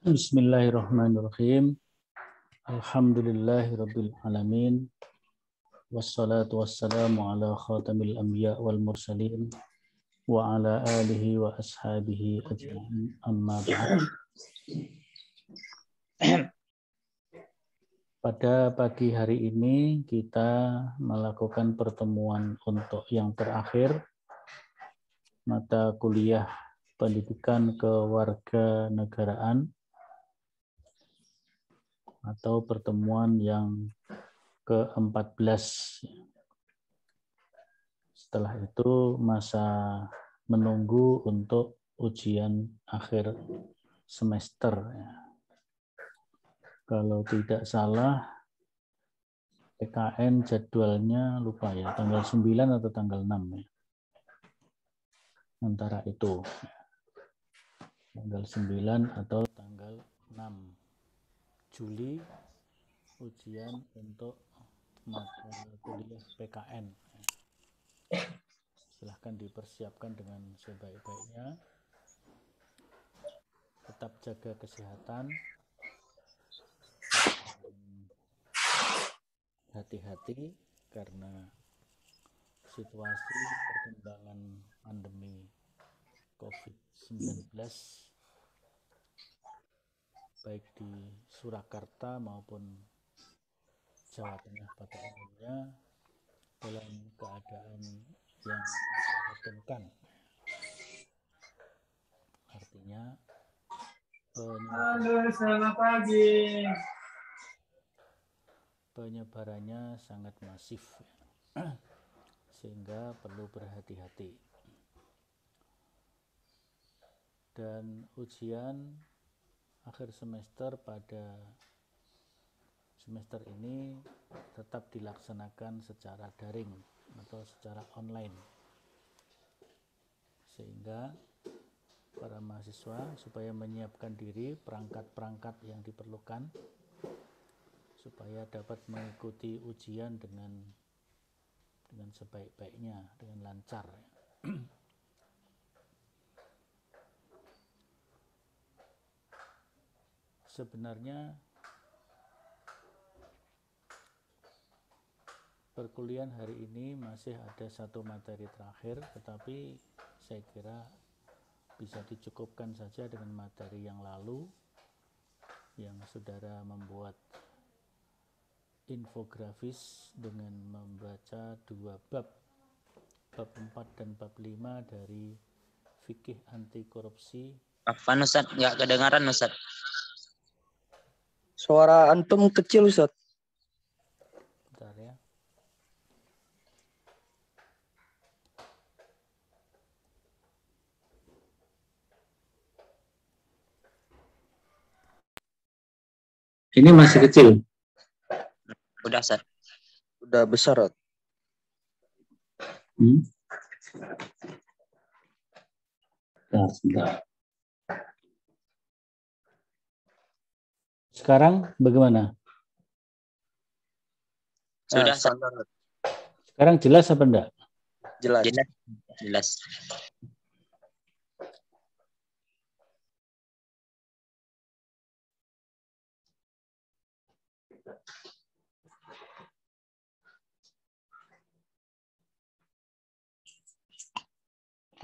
Bismillahirrahmanirrahim. Alhamdulillahirabbil alamin. Wassalatu wassalamu ala khatamil anbiya wal mursalin wa ala alihi wa ashabihi ajma'in. Amma ba'd. Pada pagi hari ini kita melakukan pertemuan untuk yang terakhir mata kuliah pendidikan kewarganegaraan atau pertemuan yang ke-14. Setelah itu masa menunggu untuk ujian akhir semester. Kalau tidak salah, PKN jadwalnya lupa ya, tanggal 9 atau tanggal 6 ya. Antara itu. Tanggal 9 atau tanggal 6 Juli ujian untuk mata kuliah PKN. Silahkan dipersiapkan dengan sebaik-baiknya. Tetap jaga kesehatan. Hati-hati karena situasi perkembangan pandemi COVID-19 baik di Surakarta maupun Jawa Tengah pada umumnya dalam keadaan yang memprihatinkan. Artinya selamat pagi. Penyebarannya sangat masif sehingga perlu berhati-hati. Dan ujian akhir semester pada semester ini tetap dilaksanakan secara daring atau secara online, sehingga para mahasiswa supaya menyiapkan diri perangkat-perangkat yang diperlukan supaya dapat mengikuti ujian dengan sebaik-baiknya, dengan lancar. Sebenarnya perkuliahan hari ini masih ada satu materi terakhir, tetapi saya kira bisa dicukupkan saja dengan materi yang lalu yang saudara membuat infografis dengan membaca dua bab 4 dan bab 5 dari fikih anti korupsi. Apaan Ustaz? Nggak kedengaran Ustaz. Suara antum kecil Ustaz. Bentar ya. Ini masih kecil. Udah Ustaz. Udah besar. Sebentar. Sekarang bagaimana? Sudah Ustaz. Sekarang jelas apa enggak? Jelas.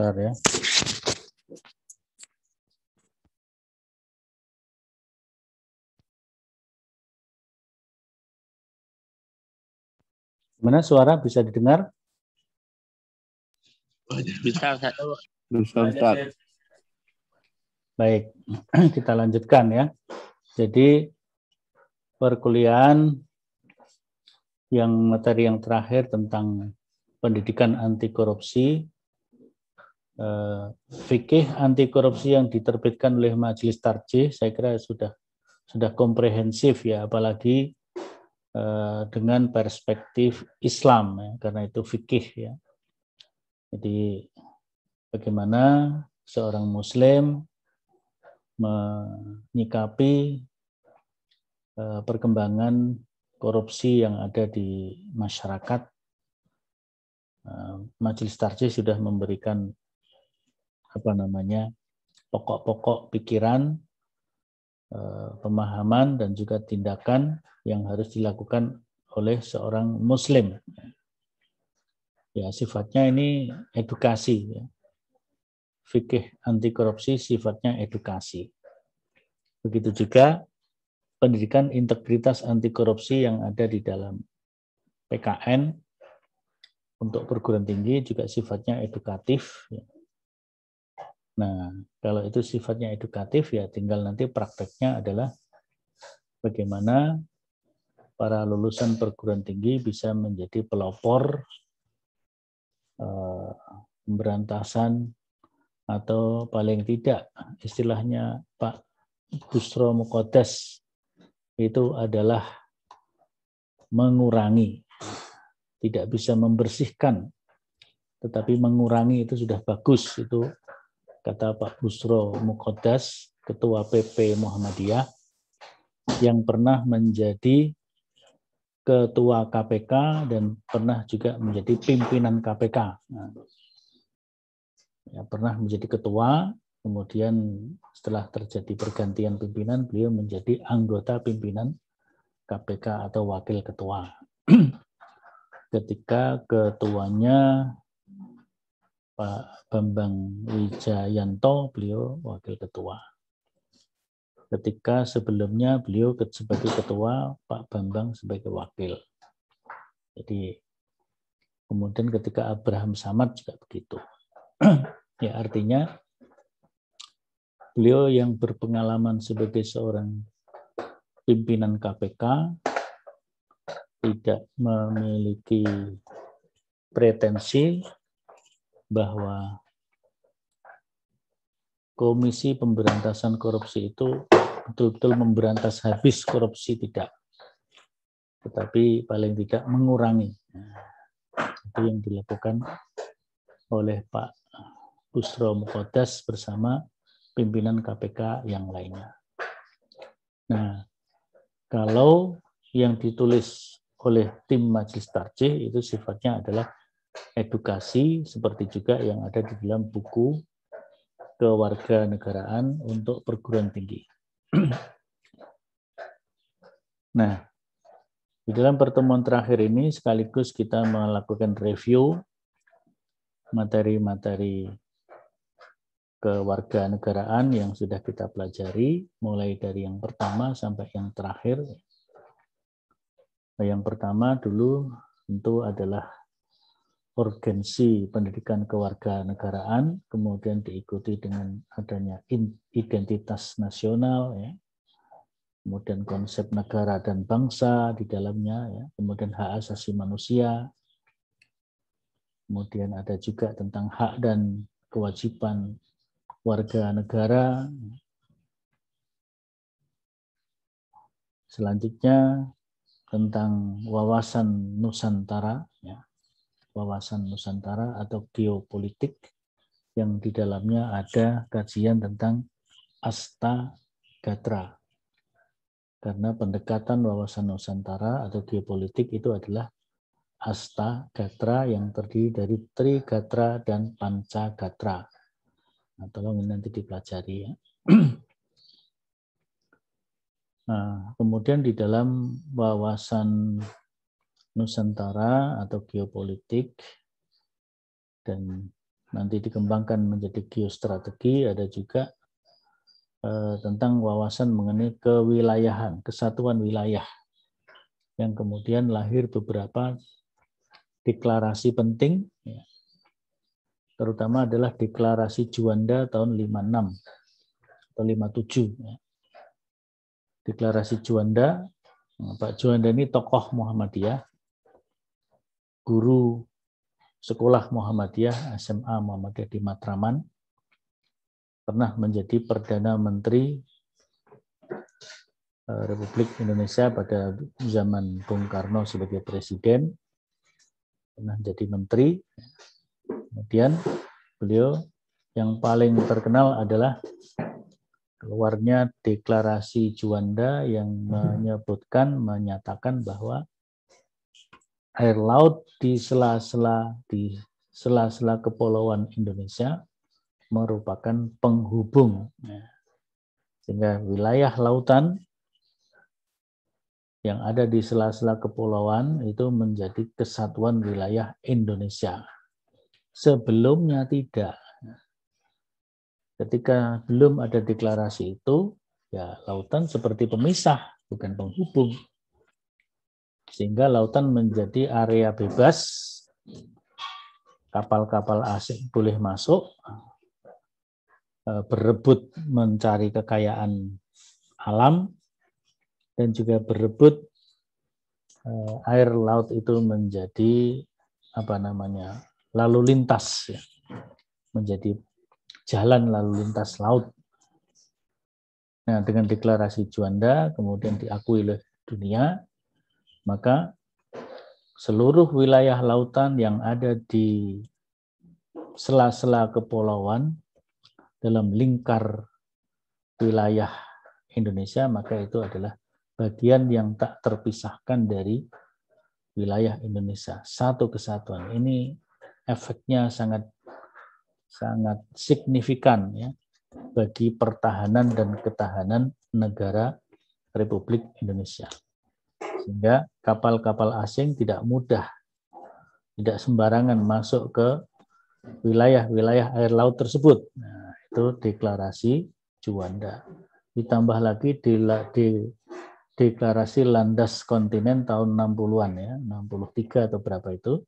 Bentar ya. Gimana suara bisa didengar? Bisa Ustaz. Ustaz. Baik, kita lanjutkan ya. Jadi perkuliahan yang materi yang terakhir tentang pendidikan anti korupsi, fikih anti korupsi yang diterbitkan oleh Majelis Tarjih, saya kira sudah komprehensif ya, apalagi dengan perspektif Islam ya, karena itu fikih ya. Jadi bagaimana seorang Muslim menyikapi perkembangan korupsi yang ada di masyarakat. Majelis Tarjih sudah memberikan pokok-pokok pikiran pemahaman dan juga tindakan yang harus dilakukan oleh seorang muslim. Ya, sifatnya ini edukasi. Ya. Fikih anti korupsi sifatnya edukasi. Begitu juga pendidikan integritas anti korupsi yang ada di dalam PKN untuk perguruan tinggi juga sifatnya edukatif. Ya. Nah, kalau itu sifatnya edukatif, ya tinggal nanti prakteknya adalah bagaimana para lulusan perguruan tinggi bisa menjadi pelopor pemberantasan atau paling tidak istilahnya Pak Busro Muqaddas itu adalah mengurangi, tidak bisa membersihkan, tetapi mengurangi itu sudah bagus. Itu kata Pak Busro Muqaddas, Ketua PP Muhammadiyah, yang pernah menjadi Ketua KPK dan pernah juga menjadi pimpinan KPK. Nah, ya, pernah menjadi ketua, kemudian setelah terjadi pergantian pimpinan, beliau menjadi anggota pimpinan KPK atau wakil ketua. Ketika ketuanya Pak Bambang Wijayanto, beliau wakil ketua. Ketika sebelumnya beliau sebagai ketua, Pak Bambang sebagai wakil. Jadi kemudian ketika Abraham Samad juga begitu. Ya, artinya beliau yang berpengalaman sebagai seorang pimpinan KPK tidak memiliki pretensi bahwa Komisi Pemberantasan Korupsi itu betul-betul memberantas habis korupsi, tidak. Tetapi paling tidak mengurangi. Itu yang dilakukan oleh Pak Busro Muqaddas bersama pimpinan KPK yang lainnya. Nah, kalau yang ditulis oleh tim Majelis Tarjih itu sifatnya adalah edukasi, seperti juga yang ada di dalam buku Kewarganegaraan untuk perguruan tinggi. Nah, di dalam pertemuan terakhir ini sekaligus kita melakukan review materi-materi kewarganegaraan yang sudah kita pelajari, mulai dari yang pertama sampai yang terakhir. Nah, yang pertama dulu tentu adalah urgensi pendidikan kewarganegaraan, kemudian diikuti dengan adanya identitas nasional, ya. Kemudian konsep negara dan bangsa di dalamnya, ya. Kemudian hak asasi manusia, kemudian ada juga tentang hak dan kewajiban warga negara. Selanjutnya tentang wawasan Nusantara, ya. Wawasan Nusantara atau geopolitik yang di dalamnya ada kajian tentang Astagatra. Karena pendekatan wawasan Nusantara atau geopolitik itu adalah Astagatra yang terdiri dari Trigatra dan Pancagatra. Nah, tolong ini nanti dipelajari, ya. Nah, kemudian di dalam wawasan Nusantara atau geopolitik dan nanti dikembangkan menjadi geostrategi, ada juga tentang wawasan mengenai kewilayahan, kesatuan wilayah, yang kemudian lahir beberapa deklarasi penting, ya. Terutama adalah deklarasi Juanda tahun 56 atau 57. Ya. Deklarasi Juanda, Pak Juanda ini tokoh Muhammadiyah, guru sekolah Muhammadiyah, SMA Muhammadiyah di Matraman, pernah menjadi Perdana Menteri Republik Indonesia pada zaman Bung Karno sebagai presiden, pernah jadi menteri. Kemudian beliau yang paling terkenal adalah keluarnya deklarasi Juanda yang menyatakan bahwa air laut di sela-sela kepulauan Indonesia merupakan penghubung. Sehingga wilayah lautan yang ada di sela-sela kepulauan itu menjadi kesatuan wilayah Indonesia. Sebelumnya tidak. Ketika belum ada deklarasi itu, ya lautan seperti pemisah, bukan penghubung. Sehingga lautan menjadi area bebas, kapal-kapal asing boleh masuk, berebut mencari kekayaan alam, dan juga berebut air laut itu menjadi lalu lintas, ya. Menjadi jalan lalu lintas laut. Nah, dengan deklarasi Juanda kemudian diakui oleh dunia, maka seluruh wilayah lautan yang ada di sela-sela kepulauan dalam lingkar wilayah Indonesia, maka itu adalah bagian yang tak terpisahkan dari wilayah Indonesia. Satu kesatuan. Ini efeknya sangat signifikan, ya, bagi pertahanan dan ketahanan negara Republik Indonesia. Sehingga kapal-kapal asing tidak mudah, tidak sembarangan masuk ke wilayah-wilayah air laut tersebut. Nah, itu deklarasi Juanda. Ditambah lagi di deklarasi Landas Kontinen tahun 60-an, ya, 63 atau berapa itu.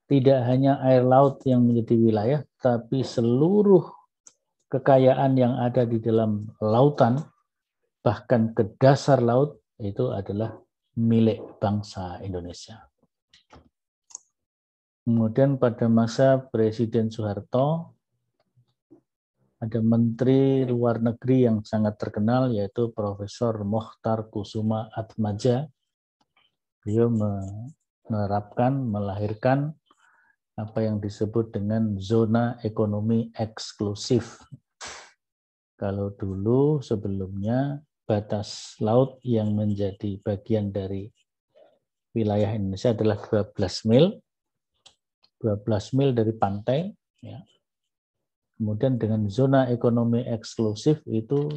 Tidak hanya air laut yang menjadi wilayah, tapi seluruh kekayaan yang ada di dalam lautan, bahkan ke dasar laut, itu adalah milik bangsa Indonesia. Kemudian pada masa Presiden Soeharto, ada Menteri Luar Negeri yang sangat terkenal, yaitu Profesor Mochtar Kusuma Atmaja. Beliau melahirkan apa yang disebut dengan zona ekonomi eksklusif. Kalau dulu sebelumnya batas laut yang menjadi bagian dari wilayah Indonesia adalah 12 mil. 12 mil dari pantai, ya. Kemudian dengan zona ekonomi eksklusif itu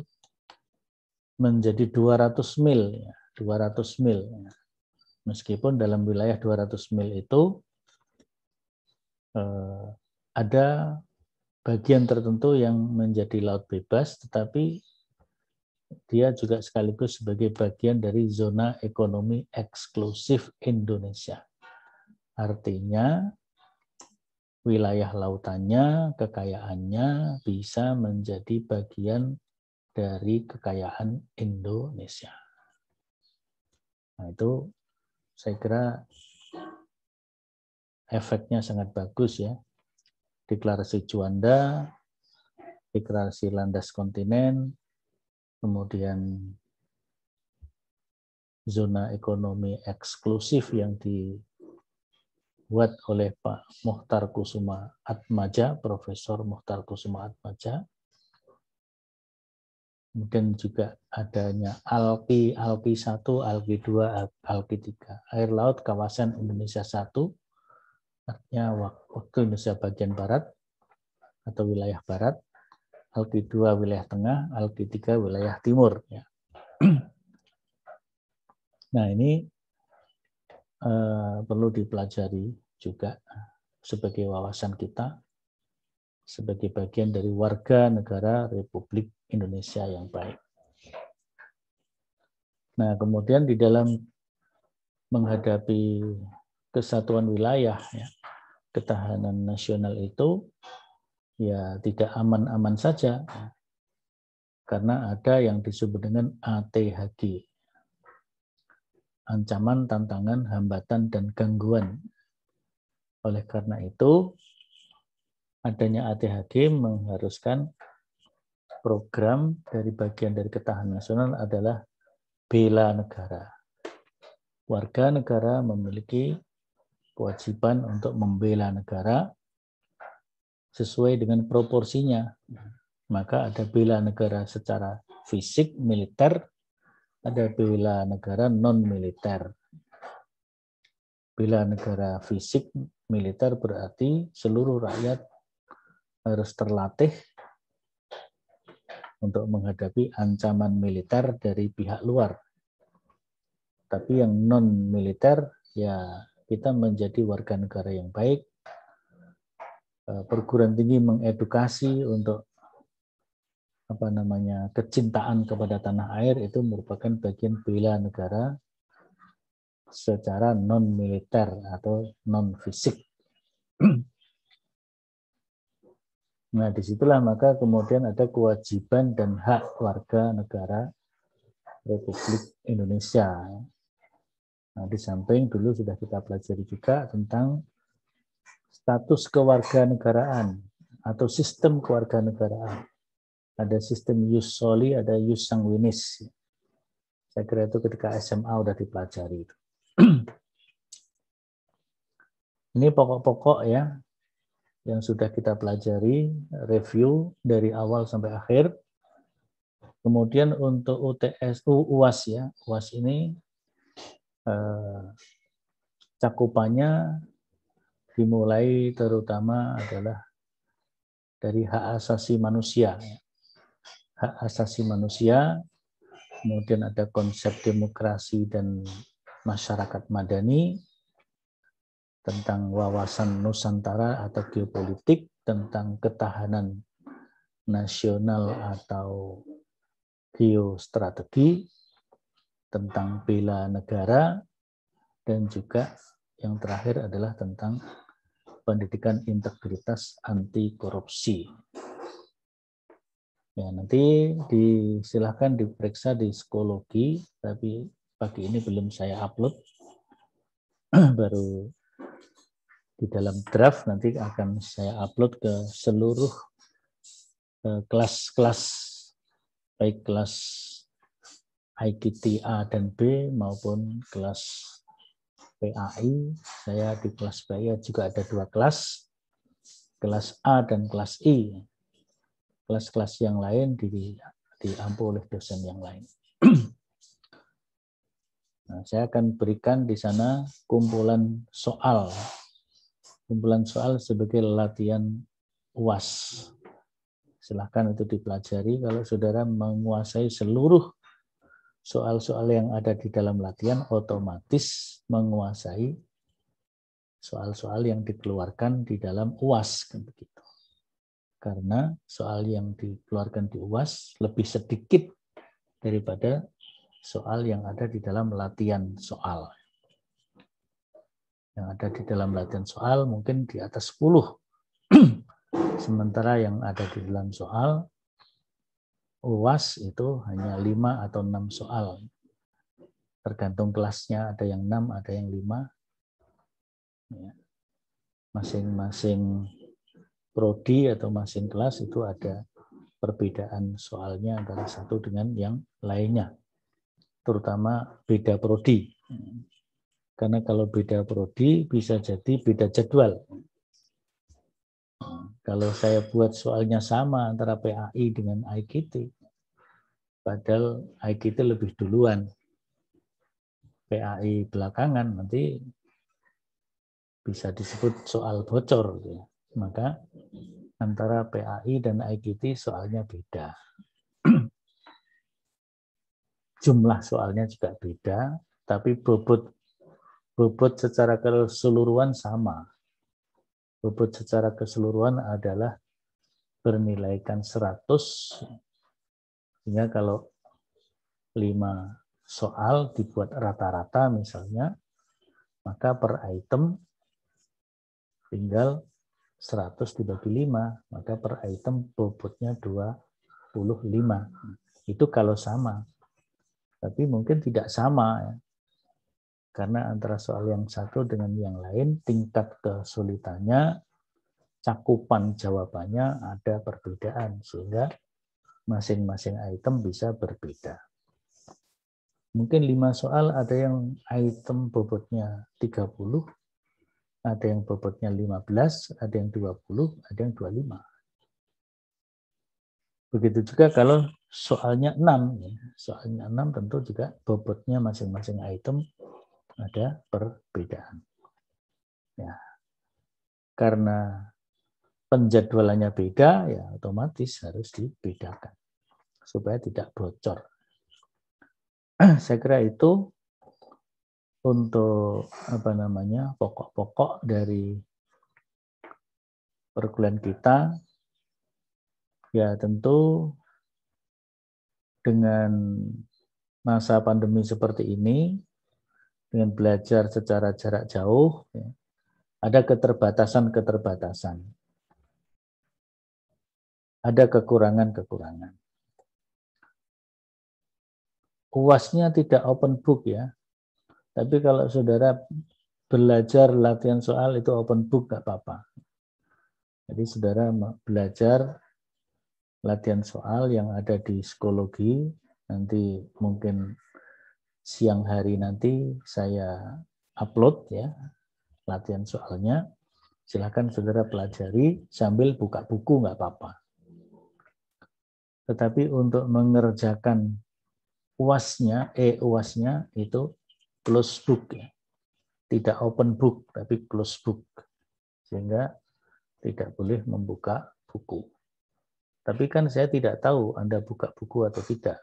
menjadi 200 mil, ya. 200 mil. Ya. Meskipun dalam wilayah 200 mil itu ada bagian tertentu yang menjadi laut bebas, tetapi dia juga sekaligus sebagai bagian dari zona ekonomi eksklusif Indonesia. Artinya wilayah lautannya, kekayaannya bisa menjadi bagian dari kekayaan Indonesia. Nah, itu saya kira efeknya sangat bagus, ya. Deklarasi Juanda, deklarasi Landas Kontinen, kemudian zona ekonomi eksklusif yang dibuat oleh Pak Mochtar Kusuma Atmaja, Profesor Mochtar Kusuma Atmaja. Kemudian juga adanya ALKI 1, ALKI 2, ALKI 3. Air laut kawasan Indonesia 1, artinya waktu Indonesia bagian barat atau wilayah barat, ALKI 2 wilayah tengah, ALKI 3 wilayah timur. Ya. Nah, ini perlu dipelajari juga sebagai wawasan kita, sebagai bagian dari warga negara Republik Indonesia yang baik. Nah, kemudian di dalam menghadapi kesatuan wilayah, ya, ketahanan nasional itu ya tidak aman-aman saja, karena ada yang disebut dengan ATHG, ancaman, tantangan, hambatan, dan gangguan. Oleh karena itu, adanya ATHG mengharuskan program dari bagian dari ketahanan nasional adalah bela negara. Warga negara memiliki kewajiban untuk membela negara sesuai dengan proporsinya. Maka ada bela negara secara fisik, militer, ada bela negara non-militer. Bela negara fisik, militer berarti seluruh rakyat harus terlatih untuk menghadapi ancaman militer dari pihak luar. Tapi yang non militer ya kita menjadi warga negara yang baik. Perguruan tinggi mengedukasi untuk kecintaan kepada tanah air itu merupakan bagian bela negara secara non militer atau non fisik. Nah, disitulah maka kemudian ada kewajiban dan hak warga negara Republik Indonesia. Nah, di samping dulu sudah kita pelajari juga tentang status kewarganegaraan atau sistem kewarganegaraan. Ada sistem jus soli, ada jus sanguinis. Saya kira itu ketika SMA udah dipelajari. Ini pokok-pokok ya yang sudah kita pelajari, review dari awal sampai akhir. Kemudian untuk UTS, UAS ya, UAS ini cakupannya dimulai terutama adalah dari hak asasi manusia. Hak asasi manusia, kemudian ada konsep demokrasi dan masyarakat madani, tentang wawasan Nusantara atau geopolitik, tentang ketahanan nasional atau geostrategi, tentang bela negara, dan juga yang terakhir adalah tentang pendidikan integritas anti korupsi. Ya, nanti silakan diperiksa di psikologi, tapi pagi ini belum saya upload, baru di dalam draft nanti akan saya upload ke seluruh kelas-kelas, baik kelas IKT A dan B maupun kelas PAI. Saya di kelas PAI juga ada 2 kelas A dan kelas I. Kelas-kelas yang lain diampu oleh dosen yang lain. Nah, saya akan berikan di sana kumpulan soal sebagai latihan UAS. Silahkan itu dipelajari. Kalau saudara menguasai seluruh soal-soal yang ada di dalam latihan, otomatis menguasai soal-soal yang dikeluarkan di dalam UAS. Begitu. Karena soal yang dikeluarkan di UAS lebih sedikit daripada soal yang ada di dalam latihan soal. Yang ada di dalam latihan soal mungkin di atas 10. Sementara yang ada di dalam soal UAS itu hanya 5 atau 6 soal. Tergantung kelasnya, ada yang 6, ada yang 5. Ya. Masing-masing prodi atau masing kelas itu ada perbedaan soalnya antara satu dengan yang lainnya. Terutama beda prodi. Karena kalau beda prodi bisa jadi beda jadwal. Kalau saya buat soalnya sama antara PAI dengan IKT, padahal IKT lebih duluan, PAI belakangan, nanti bisa disebut soal bocor. Maka antara PAI dan IKT soalnya beda. Jumlah soalnya juga beda, tapi bobot secara keseluruhan sama. Bobot secara keseluruhan adalah bernilaikan 100, sehingga kalau 5 soal dibuat rata-rata misalnya, maka per item tinggal 100 dibagi 5, maka per item bobotnya 25. Itu kalau sama. Tapi mungkin tidak sama, ya. Karena antara soal yang satu dengan yang lain, tingkat kesulitannya, cakupan jawabannya ada perbedaan, sehingga masing-masing item bisa berbeda. Mungkin 5 soal ada yang item bobotnya 30, ada yang bobotnya 15, ada yang 20, ada yang 25. Begitu juga kalau soalnya 6. Soalnya 6 tentu juga bobotnya masing-masing item ada perbedaan. Ya. Karena penjadwalannya beda, ya otomatis harus dibedakan. supaya tidak bocor. Saya kira itu untuk pokok-pokok dari perkuliahan kita. Ya tentu dengan masa pandemi seperti ini, dengan belajar secara jarak jauh, ya, ada keterbatasan-keterbatasan. Ada kekurangan-kekurangan. UAS-nya tidak open book ya. Tapi kalau saudara belajar latihan soal itu open book nggak apa-apa. Jadi saudara belajar latihan soal yang ada di psikologi, nanti mungkin siang hari nanti saya upload ya latihan soalnya. Silakan saudara pelajari sambil buka buku nggak apa-apa. Tetapi untuk mengerjakan UAS-nya itu close book ya. Tidak open book tapi close book. Sehingga tidak boleh membuka buku. Tapi kan saya tidak tahu Anda buka buku atau tidak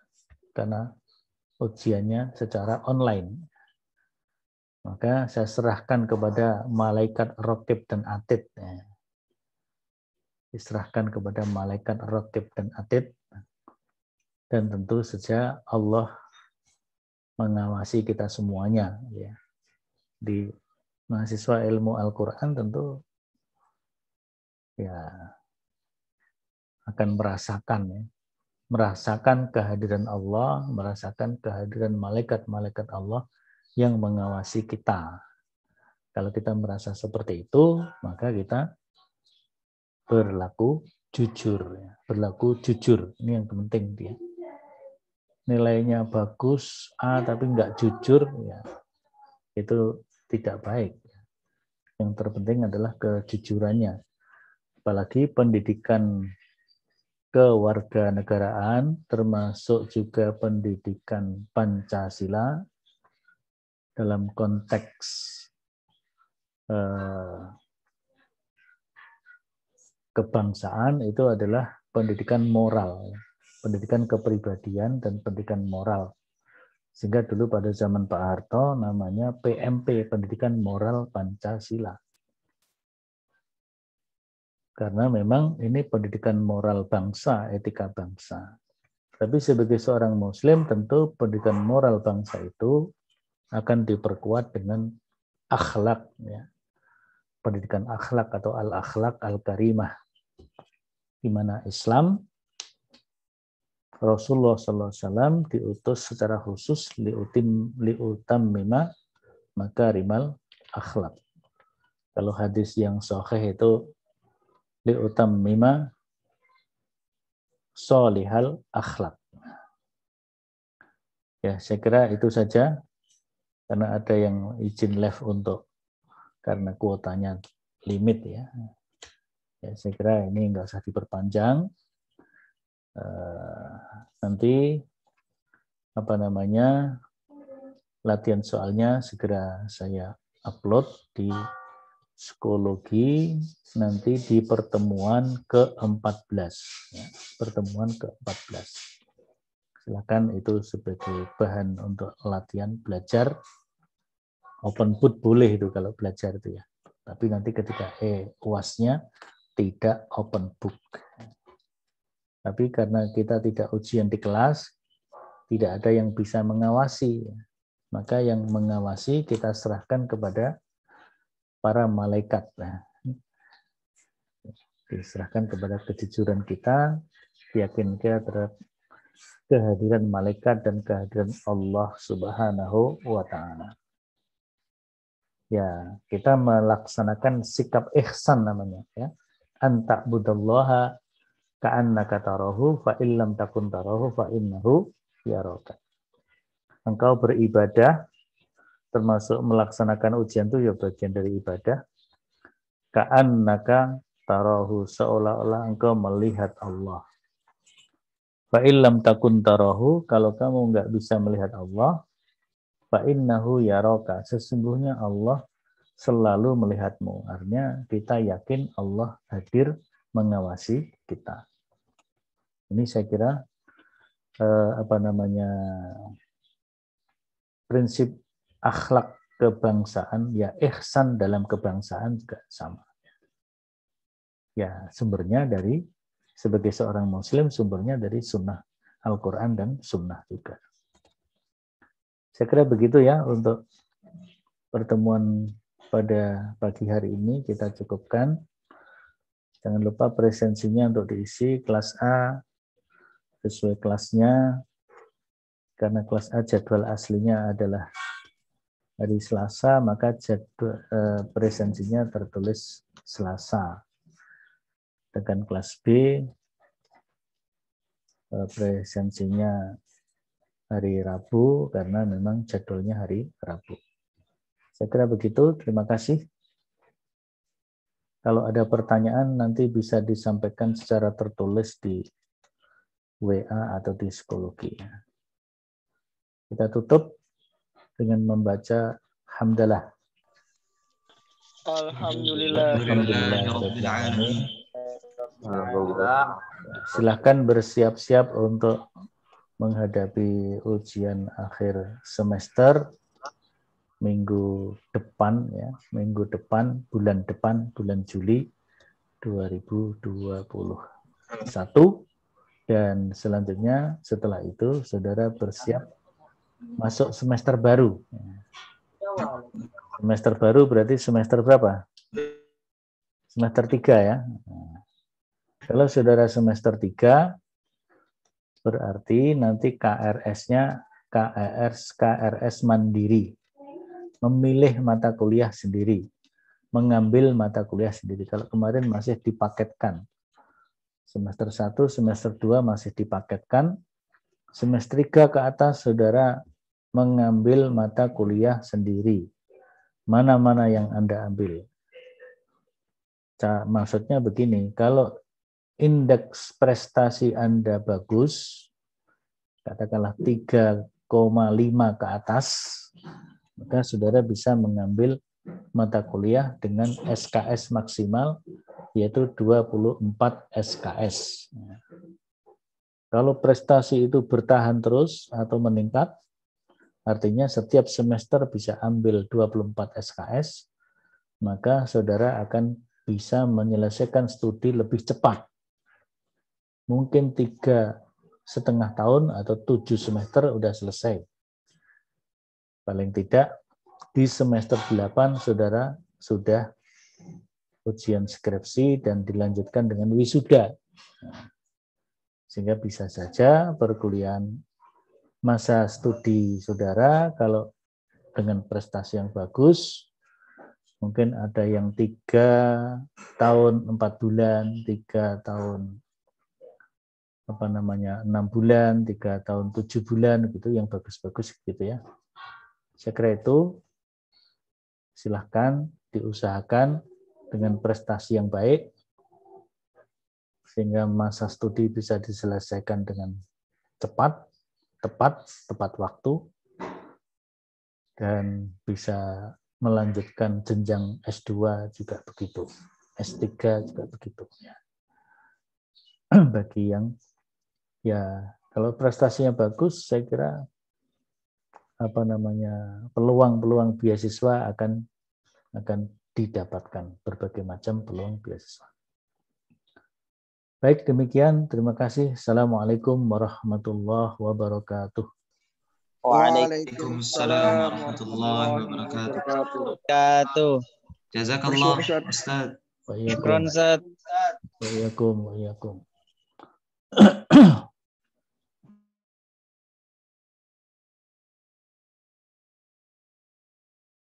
karena ujiannya secara online. Maka saya serahkan kepada malaikat Raqib dan Atid. Diserahkan kepada malaikat Raqib dan Atid. Dan tentu saja Allah mengawasi kita semuanya. Ya. Di mahasiswa ilmu Al-Quran tentu ya akan merasakan kehadiran Allah, merasakan kehadiran malaikat-malaikat Allah yang mengawasi kita. Kalau kita merasa seperti itu, maka kita berlaku jujur. Berlaku jujur, ini yang penting dia. Nilainya bagus A tapi nggak jujur, ya itu tidak baik. Yang terpenting adalah kejujurannya. Apalagi pendidikan kewarganegaraan, termasuk juga pendidikan Pancasila dalam konteks kebangsaan itu adalah pendidikan moral. Pendidikan kepribadian dan pendidikan moral. Sehingga dulu pada zaman Pak Harto namanya PMP, Pendidikan Moral Pancasila. Karena memang ini pendidikan moral bangsa, etika bangsa. Tapi sebagai seorang muslim tentu pendidikan moral bangsa itu akan diperkuat dengan akhlak. Ya. Pendidikan akhlak atau al-akhlak al-karimah. Di mana Islam Rasulullah SAW diutus secara khusus liutammima makarimal akhlak. Kalau hadis yang sahih itu liutammima sholihal akhlak. Ya, saya kira itu saja karena ada yang izin live karena kuotanya limit ya. Ya, saya kira ini nggak usah diperpanjang. Nanti latihan soalnya segera saya upload di psikologi nanti di pertemuan ke-14 ya, pertemuan ke-14. Silakan itu sebagai bahan untuk latihan belajar. Open book boleh itu kalau belajar itu ya. Tapi nanti ketika UAS-nya tidak open book. Tapi karena kita tidak ujian di kelas, tidak ada yang bisa mengawasi. Maka yang mengawasi kita serahkan kepada para malaikat. Diserahkan kepada kejujuran kita, yakin kita terhadap kehadiran malaikat dan kehadiran Allah Subhanahu wa Ta'ala. Ya, kita melaksanakan sikap ihsan namanya ya. Anta budallaha ka'annaka tarahu fa illam takun tarahu fa innahu yaraka. Engkau beribadah termasuk melaksanakan ujian itu ya bagian dari ibadah. Ka'annaka tarahu, seolah-olah engkau melihat Allah. Fa illam takun tarahu, kalau kamu enggak bisa melihat Allah, fa innahu yaraka, sesungguhnya Allah selalu melihatmu. Artinya kita yakin Allah hadir mengawasi kita. Ini saya kira prinsip akhlak kebangsaan, ya ihsan dalam kebangsaan juga sama. Ya, sumbernya sebagai seorang muslim, sumbernya dari sunnah Al-Quran dan sunnah juga. Saya kira begitu ya untuk pertemuan pada pagi hari ini, kita cukupkan. Jangan lupa presensinya untuk diisi kelas A sesuai kelasnya, karena kelas A jadwal aslinya adalah hari Selasa, maka jadwal presensinya tertulis Selasa. Dengan kelas B presensinya hari Rabu, karena memang jadwalnya hari Rabu. Saya kira begitu, terima kasih. Kalau ada pertanyaan nanti bisa disampaikan secara tertulis di WA atau di psikologi. Kita tutup dengan membaca hamdalah. Alhamdulillahirrahmanirrahim. Silahkan bersiap-siap untuk menghadapi ujian akhir semester minggu depan, ya, bulan Juli 2021. Dan selanjutnya setelah itu saudara bersiap masuk semester baru. Semester baru berarti semester berapa? Semester 3 ya. Kalau saudara semester 3 berarti nanti KRS-nya KRS mandiri. Memilih mata kuliah sendiri. Mengambil mata kuliah sendiri. Kalau kemarin masih dipaketkan. Semester 1, semester 2 masih dipaketkan. Semester 3 ke atas, saudara mengambil mata kuliah sendiri. Mana-mana yang Anda ambil. Maksudnya begini, kalau indeks prestasi Anda bagus, katakanlah 3,5 ke atas, maka saudara bisa mengambil mata kuliah dengan SKS maksimal, yaitu 24 SKS. Kalau prestasi itu bertahan terus atau meningkat, artinya setiap semester bisa ambil 24 SKS, maka saudara akan bisa menyelesaikan studi lebih cepat. Mungkin 3,5 tahun atau 7 semester udah selesai. Paling tidak di semester 8 saudara sudah ujian skripsi dan dilanjutkan dengan wisuda. Sehingga bisa saja perkuliahan masa studi saudara kalau dengan prestasi yang bagus, mungkin ada yang 3 tahun 4 bulan, 3 tahun 6 bulan, 3 tahun 7 bulan gitu, yang bagus-bagus gitu ya. Saya kira itu silahkan diusahakan dengan prestasi yang baik sehingga masa studi bisa diselesaikan dengan tepat waktu dan bisa melanjutkan jenjang S2 juga begitu, S3 juga begitu ya. Bagi yang ya kalau prestasinya bagus, saya kira peluang-peluang beasiswa akan didapatkan, berbagai macam peluang beasiswa. Baik, demikian. Terima kasih. Assalamualaikum warahmatullahi wabarakatuh. Waalaikumsalam warahmatullahi wabarakatuh. Jazakallah Ustaz. Waalaikumsalam.